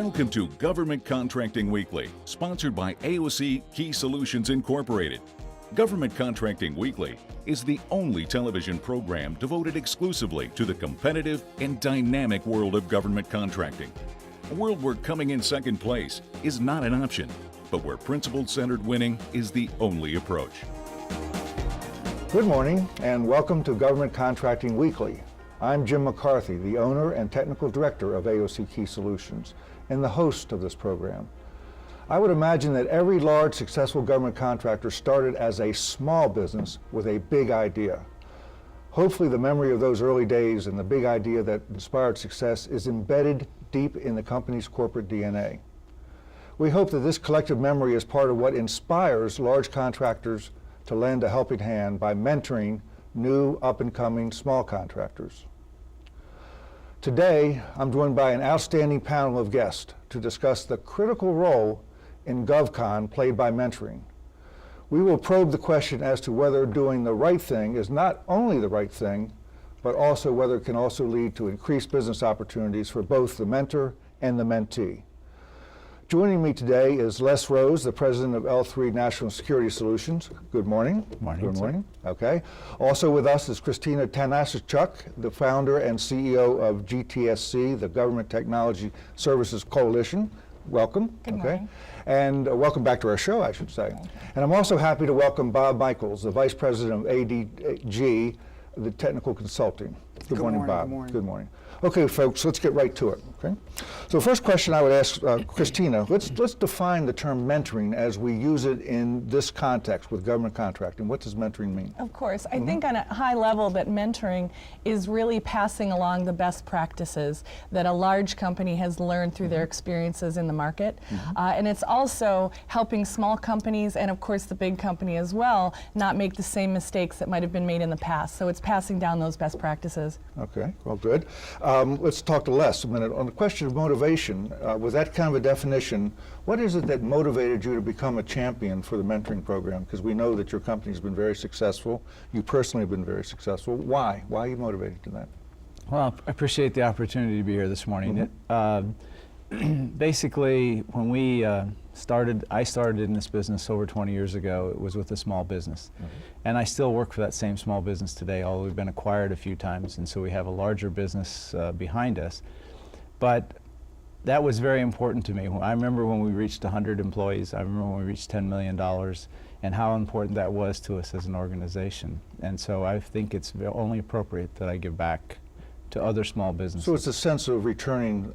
Welcome to Government Contracting Weekly, sponsored by AOC Key Solutions Incorporated. Government Contracting Weekly is the only television program devoted exclusively to the competitive and dynamic world of government contracting. A world where coming in second place is not an option, but where principle-centered winning is the only approach. Good morning and welcome to Government Contracting Weekly. I'm Jim McCarthy, the owner and technical director of AOC Key Solutions and the host of this program. I would imagine that every large successful government contractor started as a small business with a big idea. Hopefully the memory of those early days and the big idea that inspired success is embedded deep in the company's corporate DNA. We hope that this collective memory is part of what inspires large contractors to lend a helping hand by mentoring new up-and-coming small contractors. Today, I'm joined by an outstanding panel of guests to discuss the critical role in GovCon played by mentoring. We will probe the question as to whether doing the right thing is not only the right thing, but also whether it can also lead to increased business opportunities for both the mentor and the mentee. Joining me today is Les Rose, the president of L3 National Security Solutions. Good morning. Morning. Good morning. Okay. Also with us is Kristina Tanasichuck, the founder and CEO of GTSC, the Government Technology Services Coalition. Welcome. Good morning. And welcome back to our show, I should say. And I'm also happy to welcome Bob Michels, the vice president of ADG, the technical consulting. Good morning, Bob. Good morning. Good morning. Okay, folks, let's get right to it. Okay. So first question I would ask Kristina, let's define the term mentoring as we use it in this context with government contracting. What does mentoring mean? Of course. I think on a high level that mentoring is really passing along the best practices that a large company has learned through their experiences in the market. And it's also helping small companies and of course the big company as well not make the same mistakes that might have been made in the past. So it's passing down those best practices. Okay, well, good. Let's talk to Les a minute on the question of motivation. With that kind of a definition, what is it that motivated you to become a champion for the mentoring program? Because we know that your company's been very successful. You personally have been very successful. Why? Why are you motivated to that? Well, I appreciate the opportunity to be here this morning. Basically, when I started in this business over 20 years ago, it was with a small business. And I still work for that same small business today, although we've been acquired a few times, and so we have a larger business behind us. But that was very important to me. I remember when we reached 100 employees, I remember when we reached $10 million, and how important that was to us as an organization. And so I think it's only appropriate that I give back to other small businesses. So it's a sense of returning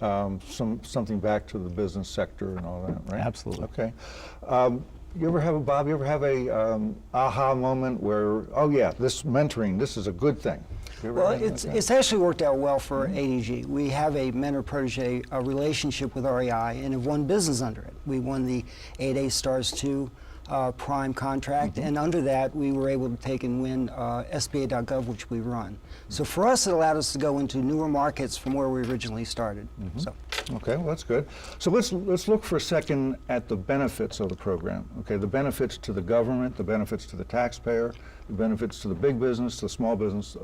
something back to the business sector and all that, right? Absolutely. Okay. You ever have Bob, you ever have a aha moment where, oh yeah, this mentoring, this is a good thing? Well, it's actually worked out well for ADG. We have a mentor-protégé relationship with REI and have won business under it. We won the 8A Stars 2 prime contract, and under that we were able to take and win SBA.gov, which we run. So for us it allowed us to go into newer markets from where we originally started. So. Okay, well that's good. So let's look for a second at the benefits of the program. Okay, the benefits to the government, the benefits to the taxpayer, the benefits to the big business, the small business.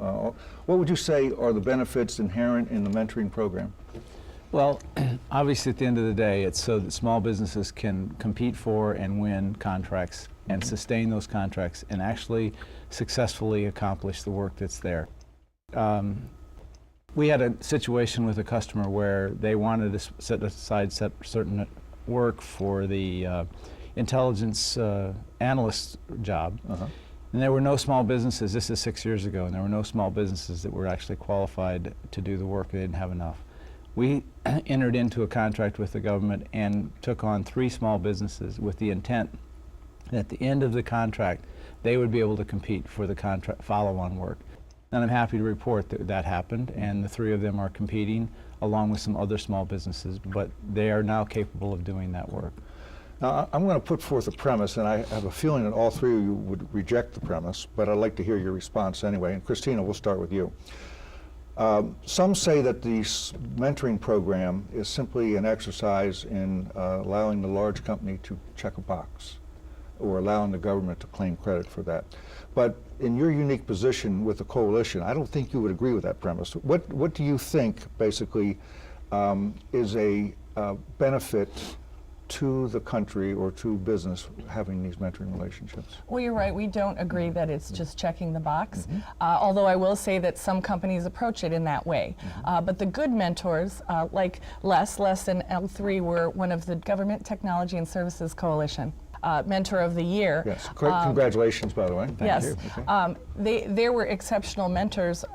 What would you say are the benefits inherent in the mentoring program? Well, obviously at the end of the day, it's so that small businesses can compete for and win contracts and sustain those contracts and actually successfully accomplish the work that's there. We had a situation with a customer where they wanted to set aside certain work for the intelligence analyst job. And there were no small businesses, this is 6 years ago, and there were no small businesses that were actually qualified to do the work. They didn't have enough. We entered into a contract with the government and took on 3 small businesses with the intent that at the end of the contract they would be able to compete for the contract follow-on work. And I'm happy to report that that happened, and the 3 of them are competing along with some other small businesses, but they are now capable of doing that work. Now, I'm going to put forth a premise, and I have a feeling that all 3 of you would reject the premise, but I'd like to hear your response anyway. And Kristina, we'll start with you. Some say that the mentoring program is simply an exercise in allowing the large company to check a box or allowing the government to claim credit for that. But in your unique position with the coalition, I don't think you would agree with that premise. What do you think, basically, is a benefit to the country or to business having these mentoring relationships? Well, you're right. We don't agree that it's just checking the box, although I will say that some companies approach it in that way. But the good mentors, like Les and L3 were one of the Government Technology and Services Coalition. Mentor of the Year. Yes, congratulations, by the way. Thank you. Okay. They were exceptional mentors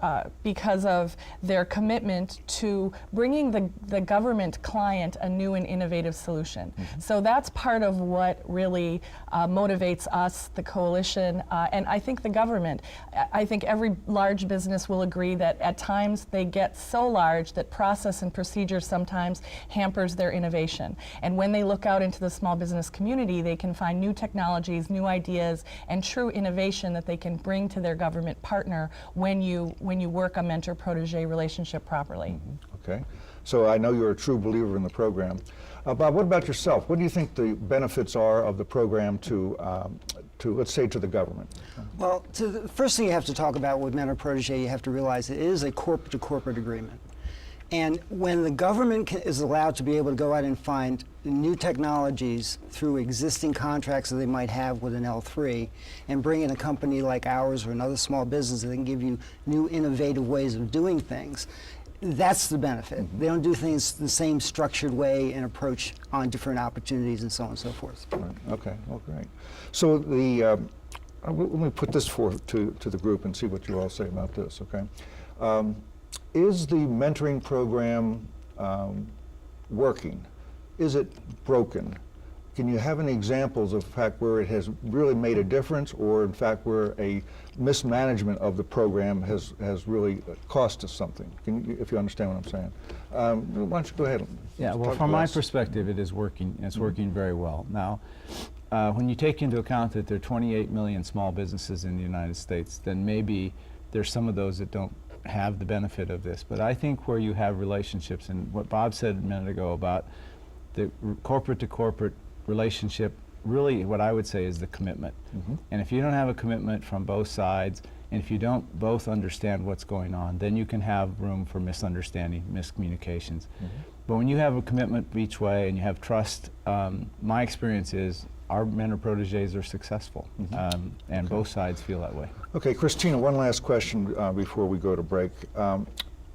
because of their commitment to bringing the government client a new and innovative solution. So that's part of what really motivates us, the coalition, and I think the government. I think every large business will agree that at times they get so large that process and procedure sometimes hampers their innovation. And when they look out into the small business community, they can find new technologies, new ideas, and true innovation that they can bring to their government partner when you work a mentor-protégé relationship properly. Okay, so I know you're a true believer in the program. Bob, what about yourself? What do you think the benefits are of the program to let's say, to the government? Well, the first thing you have to talk about with mentor-protégé, you have to realize it is a corporate-to-corporate agreement. And when the government is allowed to be able to go out and find new technologies through existing contracts that they might have with an L3 and bring in a company like ours or another small business that can give you new innovative ways of doing things, that's the benefit. They don't do things the same structured way and approach on different opportunities and so on and so forth. Right. Okay, well, great. So let me put this forth to the group and see what you all say about this, okay? Is the mentoring program working? Is it broken? Can you have any examples of fact where it has really made a difference, or in fact where a mismanagement of the program has really cost us something? If you understand what I'm saying. Why don't you go ahead? Yeah, well, from my perspective, it is working. It's working very well. Now, when you take into account that there are 28 million small businesses in the United States, then maybe there's some of those that don't have the benefit of this. But I think where you have relationships, and what Bob said a minute ago about the corporate-to-corporate relationship, really what I would say is the commitment. And if you don't have a commitment from both sides, and if you don't both understand what's going on, then you can have room for misunderstanding, miscommunications. But when you have a commitment each way and you have trust, my experience is our mentor-protégés are successful, and both sides feel that way. Okay, Kristina, one last question before we go to break.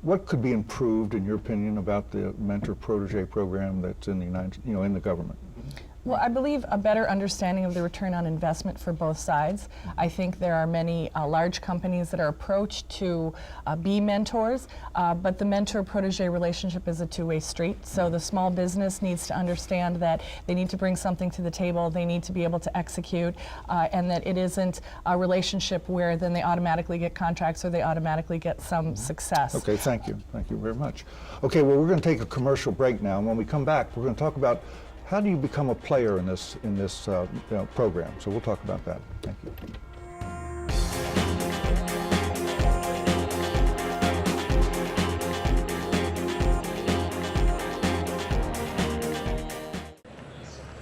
What could be improved, in your opinion, about the mentor-protégé program that's in the in the government? Well, I believe a better understanding of the return on investment for both sides. I think there are many large companies that are approached to be mentors, but the mentor-protégé relationship is a two-way street. So the small business needs to understand that they need to bring something to the table, they need to be able to execute, and that it isn't a relationship where then they automatically get contracts or they automatically get some success. Okay, thank you. Thank you very much. Okay, well, we're going to take a commercial break now, and when we come back, we're going to talk about how do you become a player in this program? So we'll talk about that. Thank you.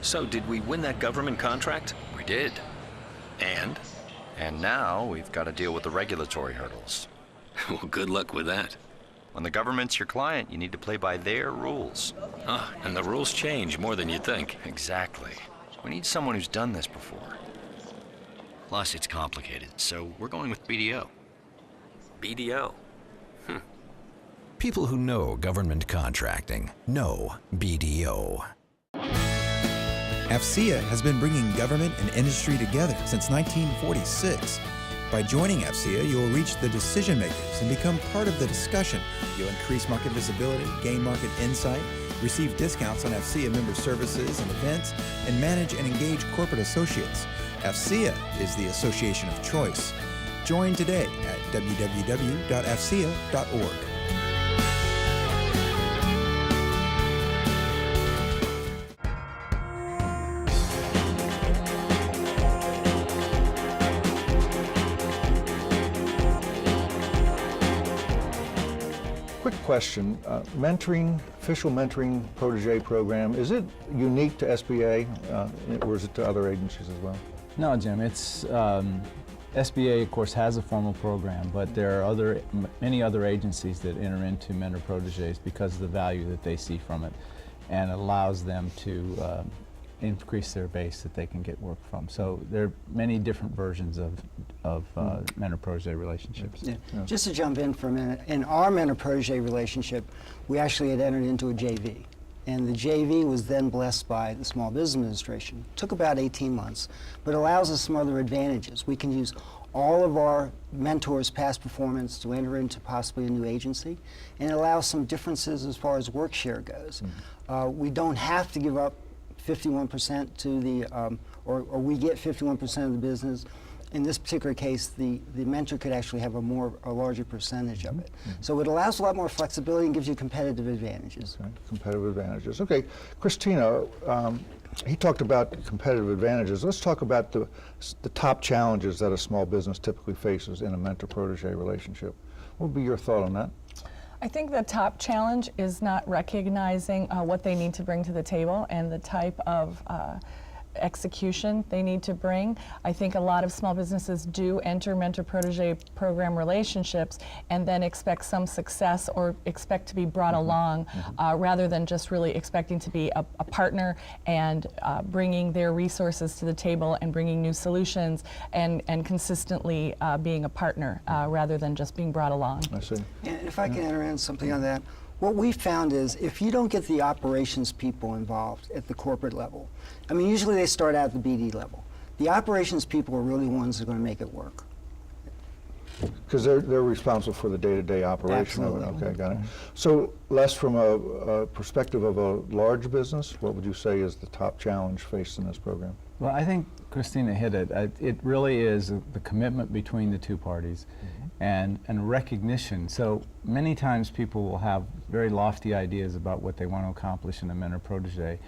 So did we win that government contract? We did. And? And now we've got to deal with the regulatory hurdles. Well, good luck with that. When the government's your client, you need to play by their rules. And the rules change more than you'd think. Exactly. We need someone who's done this before. Plus, it's complicated, so we're going with BDO. BDO? People who know government contracting know BDO. AFCEA has been bringing government and industry together since 1946. By joining AFCEA, you'll reach the decision makers and become part of the discussion. You'll increase market visibility, gain market insight, receive discounts on AFCEA member services and events, and manage and engage corporate associates. AFCEA is the association of choice. Join today at www.afcea.org. Question, official mentoring protégé program, is it unique to SBA or is it to other agencies as well? No, Jim, it's SBA, of course, has a formal program, but there are many other agencies that enter into mentor-protégés because of the value that they see from it, and it allows them to increase their base that they can get work from. So there are many different versions of mentor-protégé relationships. Yeah. Just to jump in for a minute, in our mentor-protégé relationship, we actually had entered into a JV. And the JV was then blessed by the Small Business Administration. Took about 18 months, but allows us some other advantages. We can use all of our mentors' past performance to enter into possibly a new agency, and it allows some differences as far as work share goes. We don't have to give up 51% to the, or we get 51% of the business. In this particular case, the mentor could actually have a larger percentage of it. So it allows a lot more flexibility and gives you competitive advantages. Right. Competitive advantages. Okay, Kristina, he talked about competitive advantages. Let's talk about the top challenges that a small business typically faces in a mentor-protégé relationship. What would be your thought on that? I think the top challenge is not recognizing what they need to bring to the table and the type of execution they need to bring. I think a lot of small businesses do enter mentor-protégé program relationships and then expect some success or expect to be brought along rather than just really expecting to be a partner and bringing their resources to the table and bringing new solutions and consistently being a partner rather than just being brought along. I see. And if I can enter in something on that, what we found is if you don't get the operations people involved at the corporate level, I mean, usually they start out at the BD level. The operations people are really ones that are going to make it work. Because they're responsible for the day-to-day operation of it. Absolutely. Okay, got it. So, Les, from a perspective of a large business, what would you say is the top challenge faced in this program? Well, I think Kristina hit it. It really is the commitment between the two parties and recognition. So many times people will have very lofty ideas about what they want to accomplish in a mentor-protégé,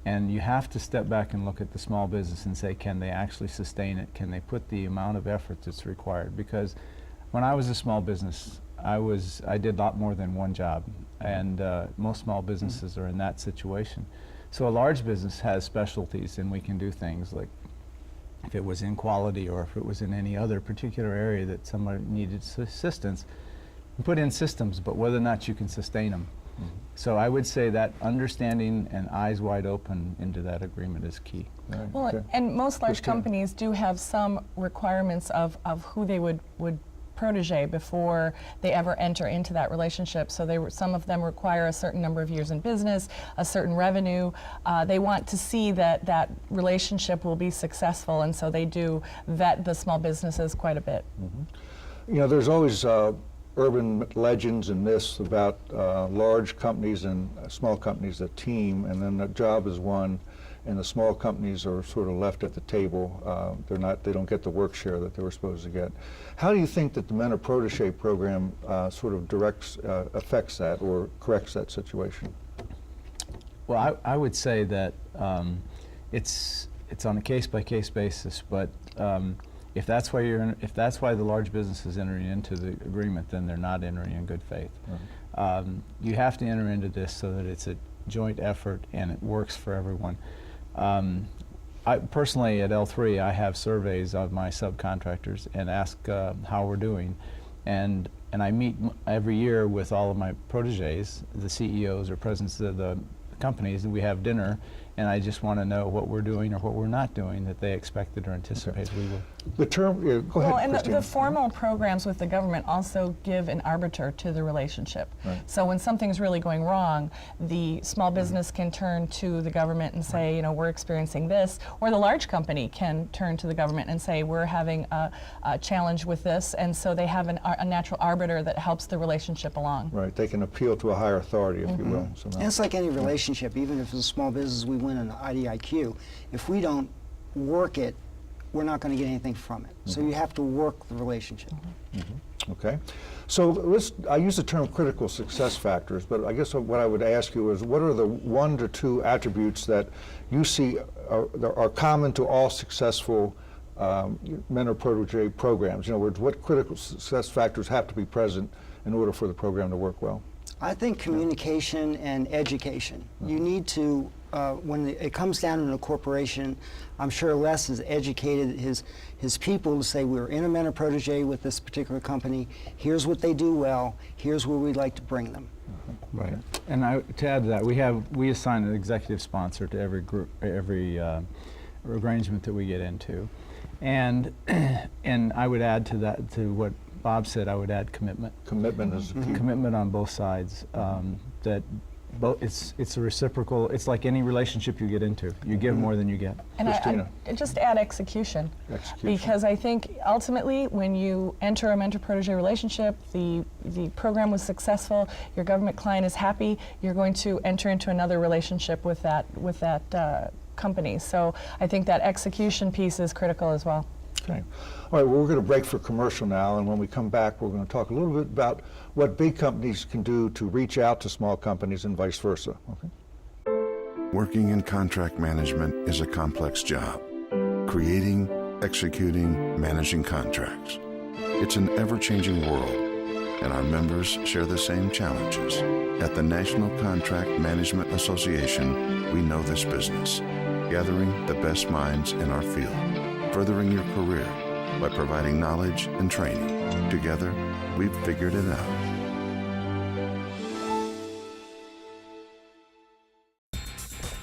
and you have to step back and look at the small business and say, can they actually sustain it? Can they put the amount of effort that's required? Because when I was a small business, I did a lot more than one job, and most small businesses are in that situation. So a large business has specialties, and we can do things like if it was in quality or if it was in any other particular area that somebody needed assistance, you put in systems, but whether or not you can sustain them. So I would say that understanding and eyes wide open into that agreement is key. Right. Well, Okay. and most large Kristina. companies do have some requirements of who they would protege before they ever enter into that relationship. So some of them require a certain number of years in business, a certain revenue. They want to see that that relationship will be successful, and so they do vet the small businesses quite a bit. You know, there's always urban legends and myths about large companies and small companies that team, and then the job is won, and the small companies are sort of left at the table. They don't get the work share that they were supposed to get. How do you think that the mentor-protégé program sort of affects that or corrects that situation? Well, I would say that it's on a case-by-case basis, but if that's why the large business is entering into the agreement, then they're not entering in good faith. You have to enter into this so that it's a joint effort and it works for everyone. I personally at L3, I have surveys of my subcontractors and ask how we're doing, and I meet every year with all of my protégés, the CEOs or presidents of the companies, and we have dinner, and I just want to know what we're doing or what we're not doing that they expected or anticipated we will. The term, go ahead, Well, and the Kristina. formal programs with the government also give an arbiter to the relationship. Right. So when something's really going wrong, the small business can turn to the government and say, you know, we're experiencing this, or the large company can turn to the government and say, we're having a challenge with this, and so they have a natural arbiter that helps the relationship along. Right, they can appeal to a higher authority, if you will. And it's like any relationship, even if it's a small business, we win an IDIQ. If we don't work it, we're not going to get anything from it. So you have to work the relationship. Okay, so I use the term critical success factors, but I guess what I would ask you is, what are the 1 to 2 attributes that you see are common to all successful mentor-protégé programs? In other words, what critical success factors have to be present in order for the program to work well? I think communication and education. You need to, when it comes down to a corporation, I'm sure Les has educated his people to say, we're in a mentor-protégé with this particular company, here's what they do well, here's where we'd like to bring them. Right. And to add to that, we assign an executive sponsor to every group, every arrangement that we get into. And I would add to that, to what Bob said, I would add commitment. Commitment is the key. Commitment on both sides. That it's a reciprocal. It's like any relationship you get into. You give more than you get. And Kristina. I just add execution. Execution. Because I think ultimately when you enter a mentor-protégé relationship, the program was successful, your government client is happy, you're going to enter into another relationship with that company. So I think that execution piece is critical as well. Okay. All right, well, we're going to break for commercial now, and when we come back, we're going to talk a little bit about what big companies can do to reach out to small companies and vice versa. Okay. Working in contract management is a complex job. Creating, executing, managing contracts. It's an ever-changing world, and our members share the same challenges. At the National Contract Management Association, we know this business, gathering the best minds in our field, furthering your career by providing knowledge and training. Together, we've figured it out.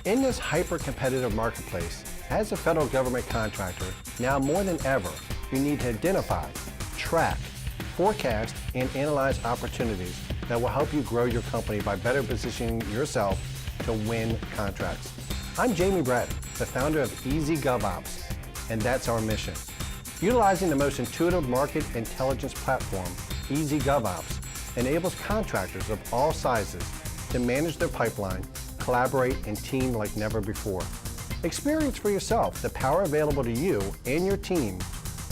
In this hyper-competitive marketplace, as a federal government contractor, now more than ever, you need to identify, track, forecast, and analyze opportunities that will help you grow your company by better positioning yourself to win contracts. I'm Jamie Bratton, the founder of Easy GovOps, and that's our mission. Utilizing the most intuitive market intelligence platform, Easy GovOps, enables contractors of all sizes to manage their pipeline, collaborate, and team like never before. Experience for yourself the power available to you and your team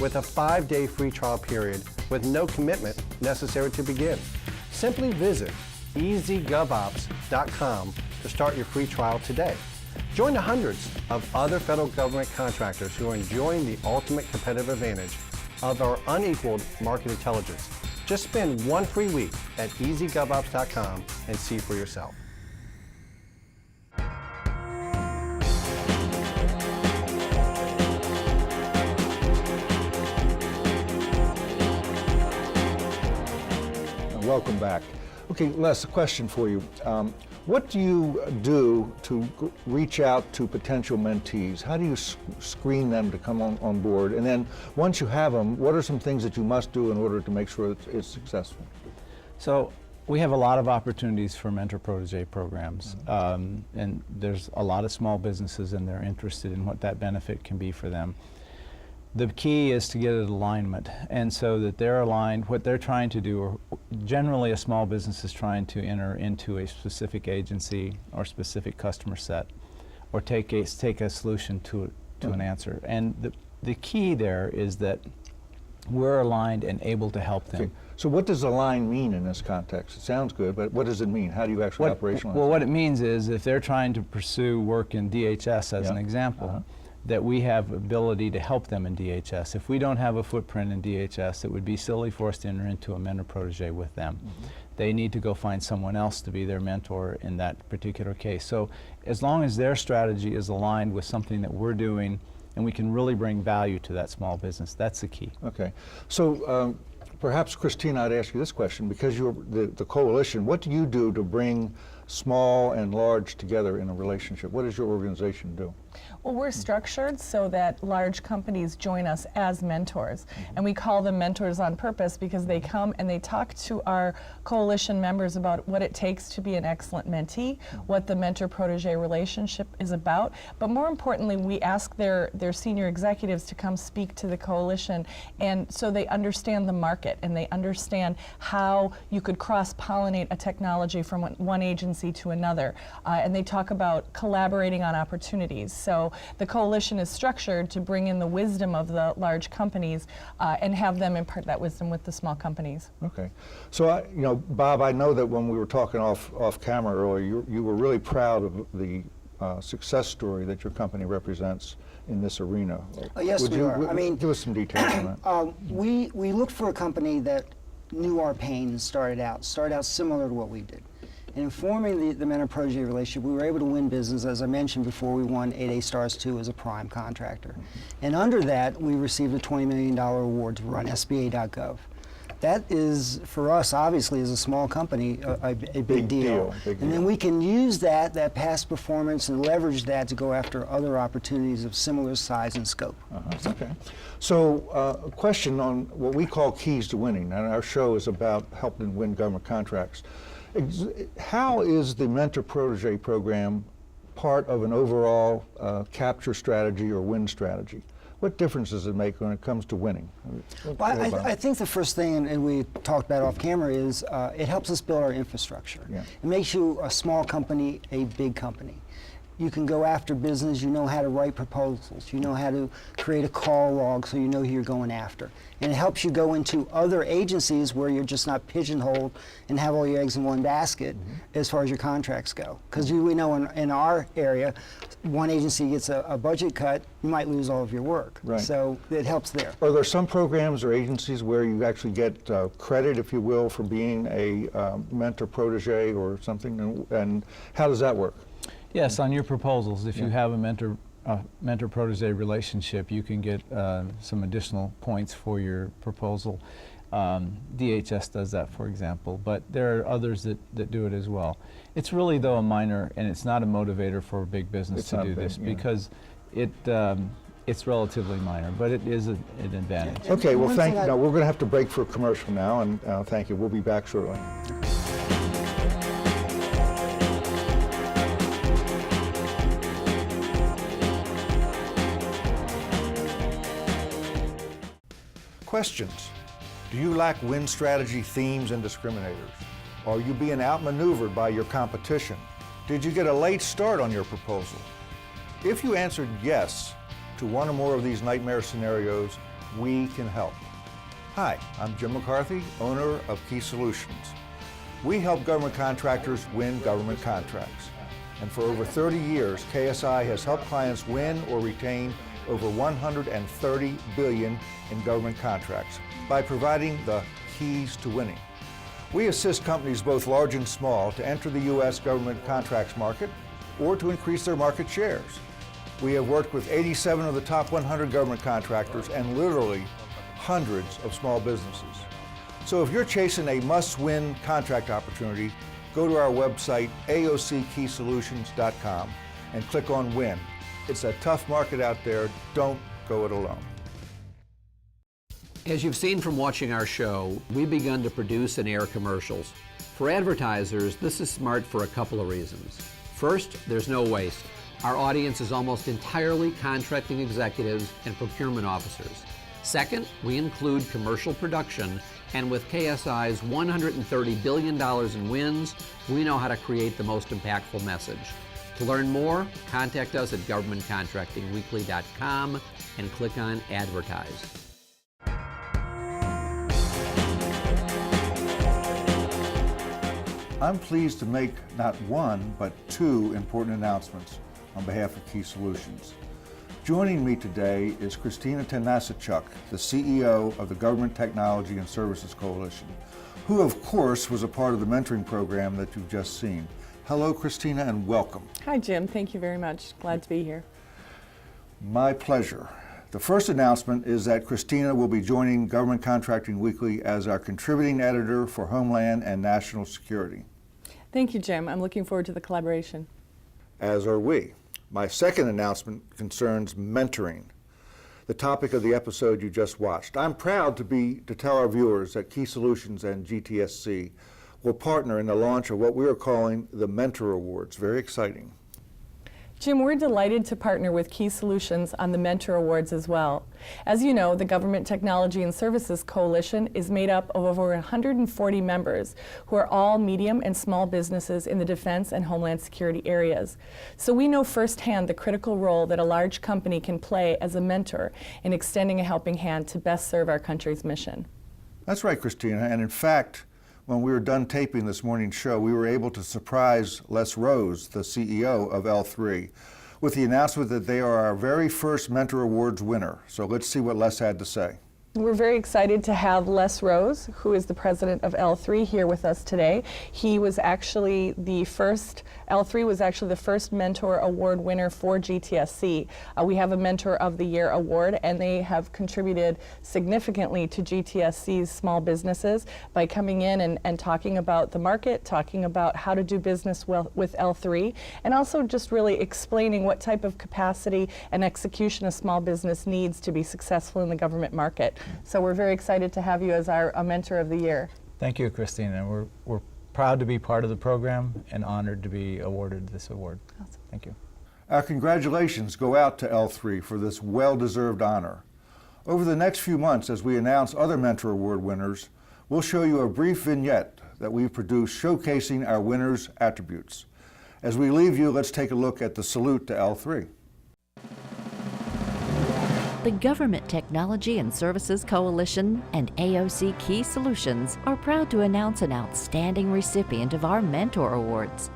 with a 5-day free trial period with no commitment necessary to begin. Simply visit easygovops.com to start your free trial today. Join the hundreds of other federal government contractors who are enjoying the ultimate competitive advantage of our unequaled market intelligence. Just spend one free week at easygovops.com and see for yourself. Welcome back. Okay, Les, a question for you. What do you do to reach out to potential mentees? How do you screen them to come on board? And then once you have them, what are some things that you must do in order to make sure it's successful? So we have a lot of opportunities for mentor-protégé programs. And there's a lot of small businesses and they're interested in what that benefit can be for them. The key is to get an alignment, and so that they're aligned, what they're trying to do, or generally a small business is trying to enter into a specific agency or specific customer set, or take a solution to an answer. And the key there is that we're aligned and able to help them. Okay. So what does align mean in this context? It sounds good, but what does it mean? How do you actually operationalize it? Well, what it means is if they're trying to pursue work in DHS as an example, that we have ability to help them in DHS. If we don't have a footprint in DHS, it would be silly for us to enter into a mentor-protégé with them. They need to go find someone else to be their mentor in that particular case. So as long as their strategy is aligned with something that we're doing and we can really bring value to that small business, that's the key. Okay. So perhaps, Kristina, I'd ask you this question. Because you're the coalition, what do you do to bring small and large together in a relationship? What does your organization do? Well, we're structured so that large companies join us as mentors. And we call them mentors on purpose because they come and they talk to our coalition members about what it takes to be an excellent mentee, what the mentor-protégé relationship is about. But more importantly, we ask their senior executives to come speak to the coalition, and so they understand the market and they understand how you could cross-pollinate a technology from one agency to another. And they talk about collaborating on opportunities. So the coalition is structured to bring in the wisdom of the large companies and have them impart that wisdom with the small companies. Okay. So, you know, Bob, I know that when we were talking off camera earlier, you were really proud of the success story that your company represents in this arena. Yes, we are. I mean, give us some details on that. We looked for a company that knew our pain and started out similar to what we did. And in forming the mentor-protégé relationship, we were able to win business. As I mentioned before, we won 8A Stars 2 as a prime contractor. And under that, we received a $20 million award to run SBA.gov. That is, for us, obviously, as a small company, a big deal. And then we can use that past performance and leverage that to go after other opportunities of similar size and scope. Okay. So a question on what we call keys to winning, and our show is about helping win government contracts. How is the mentor-protégé program part of an overall capture strategy or win strategy? What difference does it make when it comes to winning? Well, I think the first thing, and we talked about off camera, is it helps us build our infrastructure. Yeah. It makes you a small company a big company. You can go after business, you know how to write proposals, you know how to create a call log so you know who you're going after. And it helps you go into other agencies where you're just not pigeonholed and have all your eggs in one basket as far as your contracts go. Because we know in our area, one agency gets a budget cut, you might lose all of your work. Right. So it helps there. Are there some programs or agencies where you actually get credit, if you will, for being a mentor-protégé or something? And how does that work? Yes, on your proposals, if you have a mentor-protégé relationship, you can get some additional points for your proposal. DHS does that, for example, but there are others that do it as well. It's really, though, a minor, and it's not a motivator for a big business to do this because it's relatively minor, but it is an advantage. Okay, well, thank you. Now, we're going to have to break for a commercial now, and thank you. We'll be back shortly. Questions. Do you lack win strategy themes and discriminators? Are you being outmaneuvered by your competition? Did you get a late start on your proposal? If you answered yes to one or more of these nightmare scenarios, we can help. Hi, I'm Jim McCarthy, owner of Key Solutions. We help government contractors win government contracts. And for over 30 years, KSI has helped clients win or retain over $130 billion in government contracts by providing the keys to winning. We assist companies both large and small to enter the U.S. government contracts market or to increase their market shares. We have worked with 87 of the top 100 government contractors and literally hundreds of small businesses. So if you're chasing a must-win contract opportunity, go to our website, aockeysolutions.com, and click on Win. It's a tough market out there. Don't go it alone. As you've seen from watching our show, we've begun to produce and air commercials. For advertisers, this is smart for a couple of reasons. First, there's no waste. Our audience is almost entirely contracting executives and procurement officers. Second, we include commercial production, and with KSI's $130 billion in wins, we know how to create the most impactful message. To learn more, contact us at governmentcontractingweekly.com and click on Advertise. I'm pleased to make not one, but two important announcements on behalf of Key Solutions. Joining me today is Kristina Tanasichuck, the CEO of the Government Technology and Services Coalition, who of course was a part of the mentoring program that you've just seen. Hello, Kristina, and welcome. Hi, Jim. Thank you very much. Glad to be here. My pleasure. The first announcement is that Kristina will be joining Government Contracting Weekly as our contributing editor for Homeland and National Security. Thank you, Jim. I'm looking forward to the collaboration. As are we. My second announcement concerns mentoring, the topic of the episode you just watched. I'm proud to tell our viewers that Key Solutions and GTSC will partner in the launch of what we are calling the Mentor Awards. Very exciting. Jim, we're delighted to partner with Key Solutions on the Mentor Awards as well. As you know, the Government Technology and Services Coalition is made up of over 140 members who are all medium and small businesses in the defense and homeland security areas. So we know firsthand the critical role that a large company can play as a mentor in extending a helping hand to best serve our country's mission. That's right, Kristina, and in fact, when we were done taping this morning's show, we were able to surprise Les Rose, the CEO of L3, with the announcement that they are our very first Mentor Awards winner. So let's see what Les had to say. We're very excited to have Les Rose, who is the president of L3, here with us today. He was actually the first, L3 was actually the first Mentor Award winner for GTSC. We have a Mentor of the Year award, and they have contributed significantly to GTSC's small businesses by coming in and talking about the market, talking about how to do business with L3, and also just really explaining what type of capacity and execution a small business needs to be successful in the government market. So we're very excited to have you as our Mentor of the Year. Thank you, Kristina. We're proud to be part of the program and honored to be awarded this award. Awesome. Thank you. Our congratulations go out to L3 for this well-deserved honor. Over the next few months, as we announce other Mentor Award winners, we'll show you a brief vignette that we've produced showcasing our winners' attributes. As we leave you, let's take a look at the salute to L3. The Government Technology and Services Coalition and AOC Key Solutions are proud to announce an outstanding recipient of our Mentor Awards.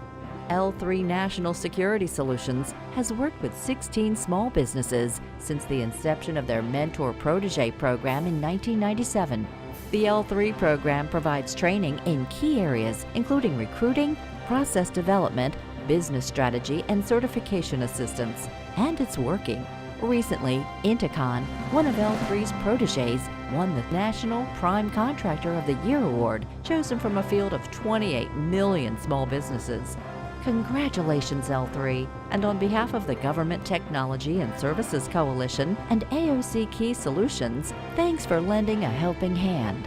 L3 National Security Solutions has worked with 16 small businesses since the inception of their mentor-protégé program in 1997. The L3 program provides training in key areas including recruiting, process development, business strategy, and certification assistance, and it's working. Recently, Inticon, one of L3's protégés, won the National Prime Contractor of the Year award, chosen from a field of 28 million small businesses. Congratulations, L3, and on behalf of the Government Technology and Services Coalition and AOC Key Solutions, thanks for lending a helping hand.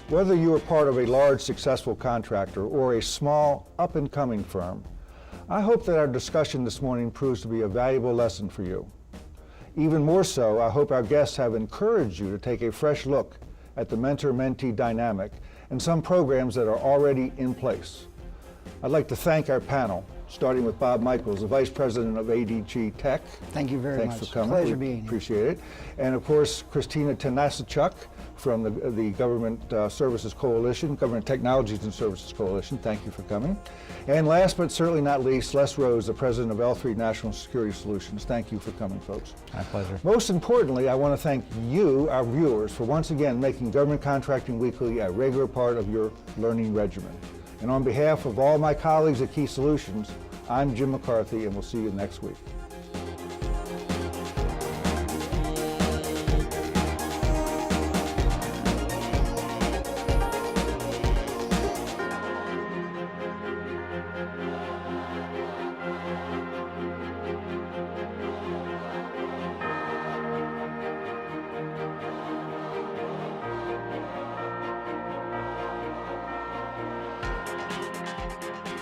Whether you are part of a large, successful contractor or a small, up-and-coming firm, I hope that our discussion this morning proves to be a valuable lesson for you. Even more so, I hope our guests have encouraged you to take a fresh look at the mentor-mentee dynamic and some programs that are already in place. I'd like to thank our panel, starting with Bob Michels, the Vice President of ADG Tech. Thank you very much. Thanks for coming. Pleasure We being here. Appreciate it. And of course, Kristina Tanasichuck from the Government Services Coalition, Government Technologies and Services Coalition. Thank you for coming. And last but certainly not least, Les Rose, the President of L3 National Security Solutions. Thank you for coming, folks. My pleasure. Most importantly, I want to thank you, our viewers, for once again making Government Contracting Weekly a regular part of your learning regimen. And on behalf of all my colleagues at Key Solutions, I'm Jim McCarthy, and we'll see you next week.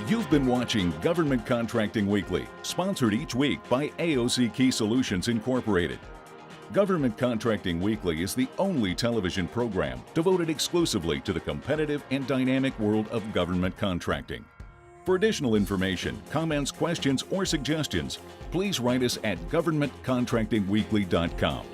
You've been watching Government Contracting Weekly, sponsored each week by AOC Key Solutions Incorporated. Government Contracting Weekly is the only television program devoted exclusively to the competitive and dynamic world of government contracting. For additional information, comments, questions, or suggestions, please write us at governmentcontractingweekly.com.